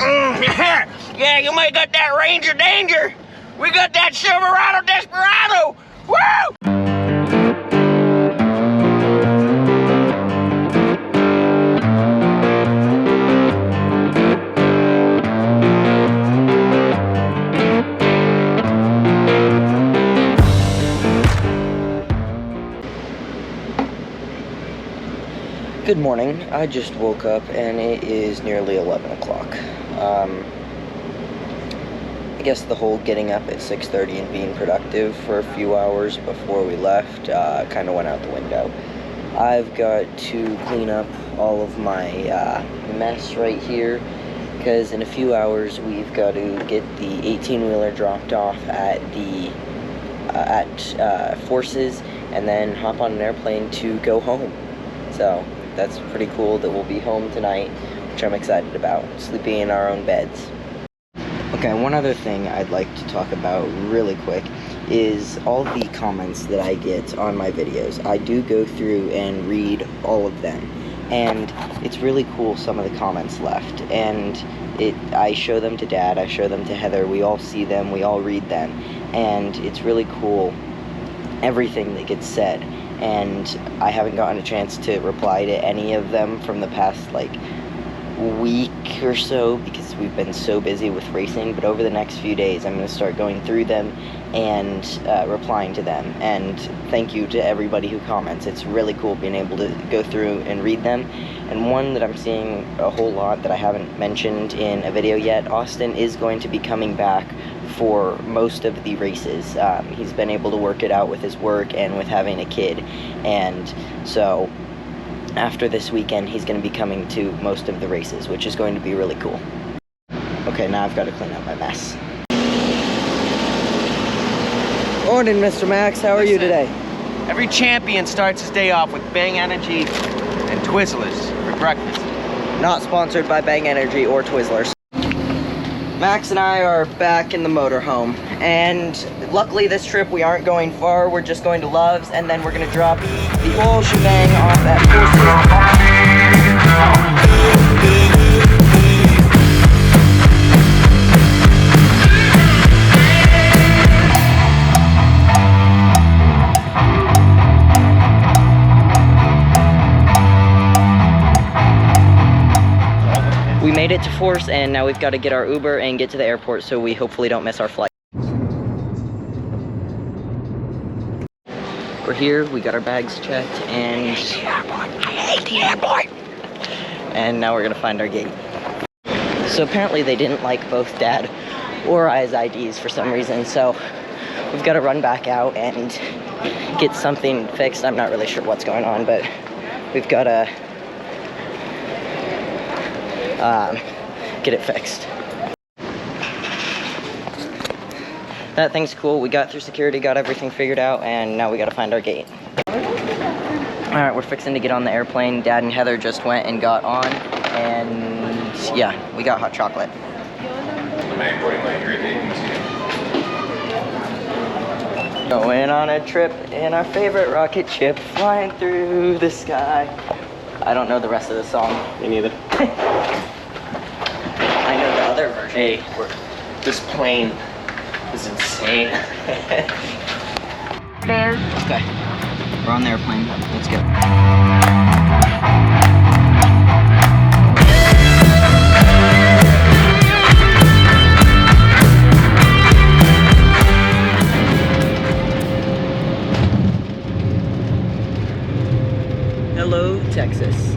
Yeah, you might got that Ranger Danger. We got that Silverado Desperado. Woo! Good morning. I just woke up and it is nearly 11 o'clock. I guess the whole getting up at 6:30 and being productive for a few hours before we left kind of went out the window. I've got to clean up all of my mess right here because in a few hours we've got to get the 18-wheeler dropped off at the Forces and then hop on an airplane to go home. So that's pretty cool that we'll be home tonight, which I'm excited about, sleeping in our own beds. Okay, one other thing I'd like to talk about really quick is all the comments that I get on my videos. I do go through and read all of them, and it's really cool some of the comments left, and I show them to Dad, I show them to Heather, we all see them, we all read them, and it's really cool everything that gets said. And I haven't gotten a chance to reply to any of them from the past like week or so because we've been so busy with racing, but over the next few days I'm going to start going through them and replying to them. And thank you to everybody who comments. It's really cool being able to go through and read them. And one that I'm seeing a whole lot that I haven't mentioned in a video yet, Austin is going to be coming back for most of the races. He's been able to work it out with his work and with having a kid, and so after this weekend he's going to be coming to most of the races, which is going to be really cool. Okay, now I've got to clean up my mess. Morning, Mr. Max. How are you today? Every champion starts his day off with Bang Energy and Twizzlers for breakfast. Not sponsored by Bang Energy or Twizzlers. Max and I are back in the motorhome, and luckily this trip we aren't going far. We're just going to Love's, and then we're going to drop the whole shebang off at We made it to Force, and now we've got to get our Uber and get to the airport so we hopefully don't miss our flight. We're here, we got our bags checked, and I hate the airport. I hate the airport. And now we're gonna find our gate. So apparently they didn't like both Dad or I's IDs for some reason, so we've got to run back out and get something fixed. I'm not really sure what's going on, but we've got to get it fixed. That thing's cool. We got through security, got everything figured out, and now we gotta find our gate. Alright, we're fixing to get on the airplane. Dad and Heather just went and got on, and yeah, we got hot chocolate. Going on a trip in our favorite rocket ship, flying through the sky. I don't know the rest of the song. Me neither. I know the other version. Hey, this plane is insane. Okay, we're on the airplane. Let's go. Hello, Texas.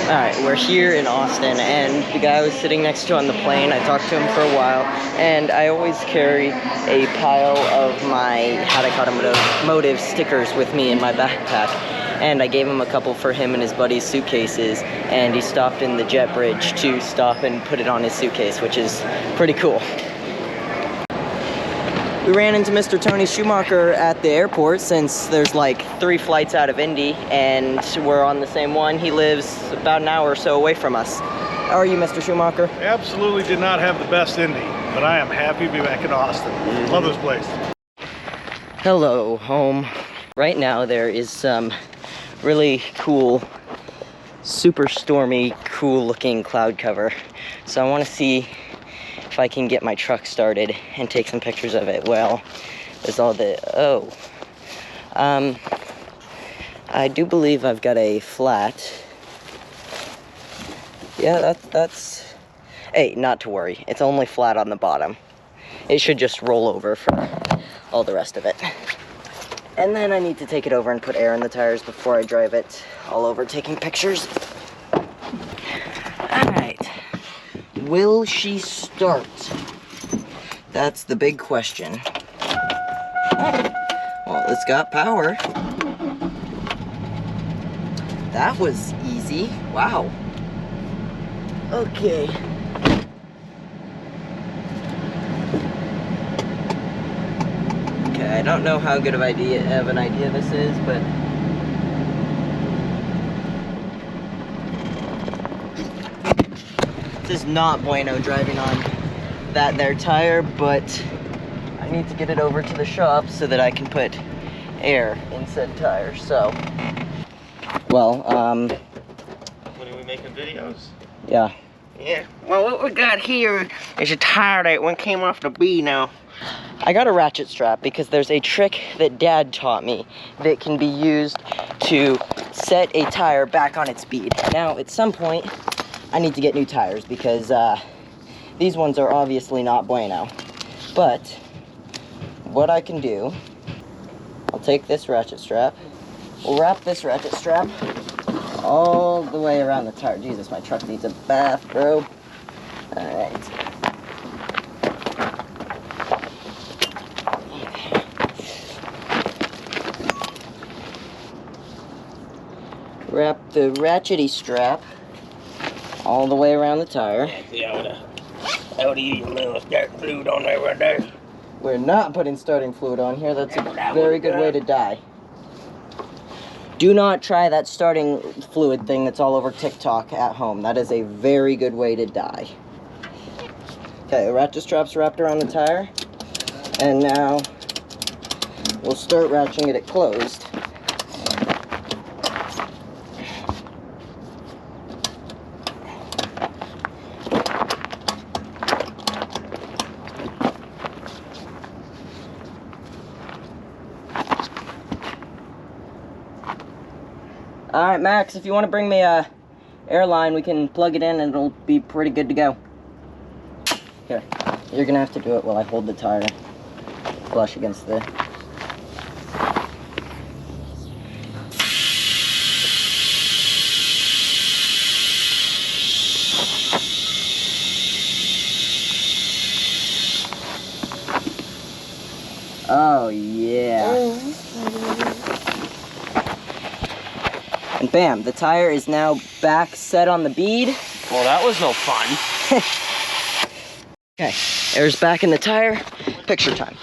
Alright, we're here in Austin, and the guy I was sitting next to on the plane, I talked to him for a while, and I always carry a pile of my Haddock Automotive stickers with me in my backpack, and I gave him a couple for him and his buddy's suitcases, and he stopped in the jet bridge to stop and put it on his suitcase, which is pretty cool. We ran into Mr. Tony Schumacher at the airport since there's like 3 flights out of Indy and we're on the same one. He lives about an hour or so away from us. How are you, Mr. Schumacher? Absolutely did not have the best Indy, but I am happy to be back in Austin. Love this place. Hello, home. Right now there is some really cool, super stormy, cool looking cloud cover. So I want to see if I can get my truck started and take some pictures of it. Well, there's all the, I do believe I've got a flat. Yeah, that's, hey, not to worry. It's only flat on the bottom. It should just roll over for all the rest of it. And then I need to take it over and put air in the tires before I drive it all over taking pictures. Alright. Will she start? That's the big question. Well, it's got power. That was easy. Wow. Okay. I don't know how good of an idea this is, but this is not bueno driving on that there tire, but I need to get it over to the shop so that I can put air in said tire. So, well, When are we making videos? Yeah. Yeah. Well, what we got here is a tire that one came off the B now. I got a ratchet strap because there's a trick that Dad taught me that can be used to set a tire back on its bead. Now, at some point, I need to get new tires because these ones are obviously not bueno. But what I can do, I'll take this ratchet strap, we'll wrap this ratchet strap all the way around the tire. Jesus, my truck needs a bath, bro. All right. Wrap the ratchety strap all the way around the tire. I would use a little start fluid on there right there. We're not putting starting fluid on here. That's a very good way to die. Do not try that starting fluid thing that's all over TikTok at home. That is a very good way to die. Okay, the ratchet strap's wrapped around the tire. And now we'll start ratcheting it closed. Alright, Max, if you want to bring me a airline, we can plug it in and it'll be pretty good to go. Here, you're gonna have to do it while I hold the tire flush against the... Oh, yeah. And bam, the tire is now back set on the bead. Well, that was no fun. Okay, air's back in the tire. Picture time.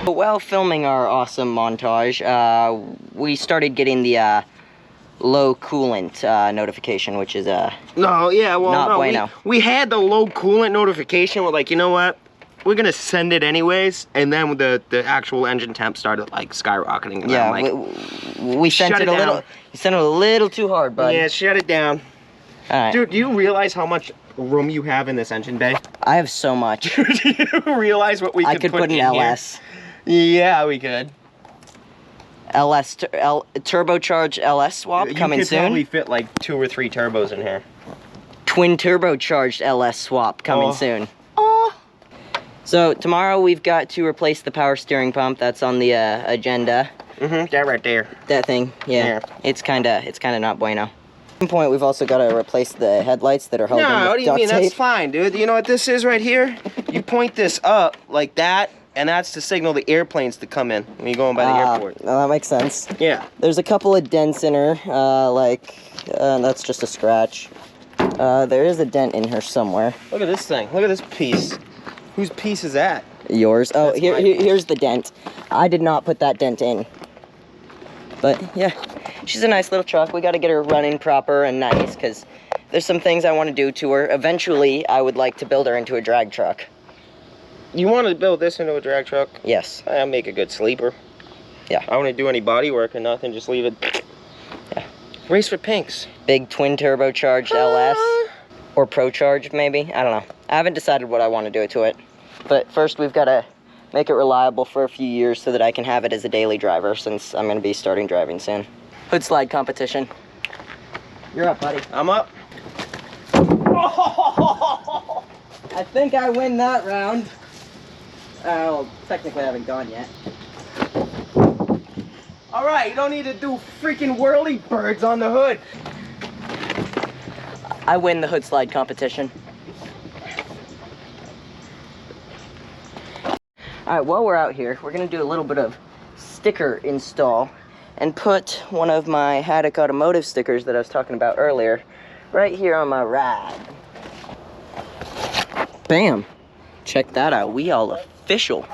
While filming our awesome montage, we started getting the low coolant notification, which is No, yeah, well, not no, bueno. we had the low coolant notification. We're like, you know what? We're gonna send it anyways, and then the actual engine temp started like skyrocketing. And Yeah, like, we sent it a little. You sent it a little too hard, bud. Yeah, shut it down. All right. Dude, do you realize how much room you have in this engine bay? I have so much. Do you realize what we I could put an in LS. Here? Yeah, we could. turbocharged LS swap coming You could soon. probably fit like 2 or 3 turbos in here. Twin turbocharged LS swap coming Oh. soon. So tomorrow we've got to replace the power steering pump. That's on the agenda. That right there. That thing, yeah. It's kind of not bueno. At some point, we've also got to replace the headlights that are held in No, with what do you duct mean? tape. That's fine, dude. You know what this is right here? You point this up like that, and that's to signal the airplanes to come in when you're going by the airport. Well, that makes sense. Yeah. There's a couple of dents in her, that's just a scratch. There is a dent in her somewhere. Look at this thing. Look at this piece. Whose piece is that? Yours. Oh, That's my here's the dent. I did not put that dent in. But, yeah, she's a nice little truck. We got to get her running proper and nice, because there's some things I want to do to her. Eventually, I would like to build her into a drag truck. You want to build this into a drag truck? Yes. I'll make a good sleeper. Yeah. I don't want to do any body work or nothing. Just leave it. Yeah. Race for pinks. Big twin turbocharged LS. Or pro-charged, maybe? I don't know. I haven't decided what I want to do to it. But first, we've got to make it reliable for a few years so that I can have it as a daily driver, since I'm going to be starting driving soon. Hood slide competition. You're up, buddy. I'm up. I think I win that round. Well, technically I haven't gone yet. All right, you don't need to do freaking whirly birds on the hood. I win the hood slide competition. Alright, while we're out here, we're going to do a little bit of sticker install and put one of my Haddock automotive stickers that I was talking about earlier right here on my ride. Bam! Check that out. We all official.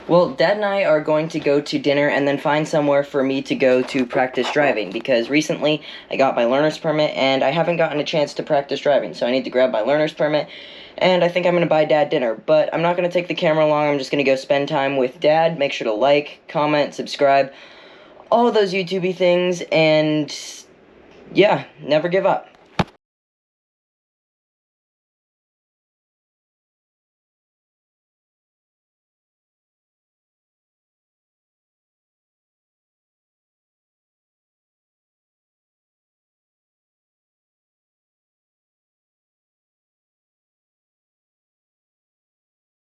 Well, Dad and I are going to go to dinner and then find somewhere for me to go to practice driving, because recently I got my learner's permit and I haven't gotten a chance to practice driving, so I need to grab my learner's permit, and I think I'm going to buy Dad dinner. But I'm not going to take the camera along. I'm just going to go spend time with Dad. Make sure to like, comment, subscribe, all of those YouTube-y things, and yeah, never give up.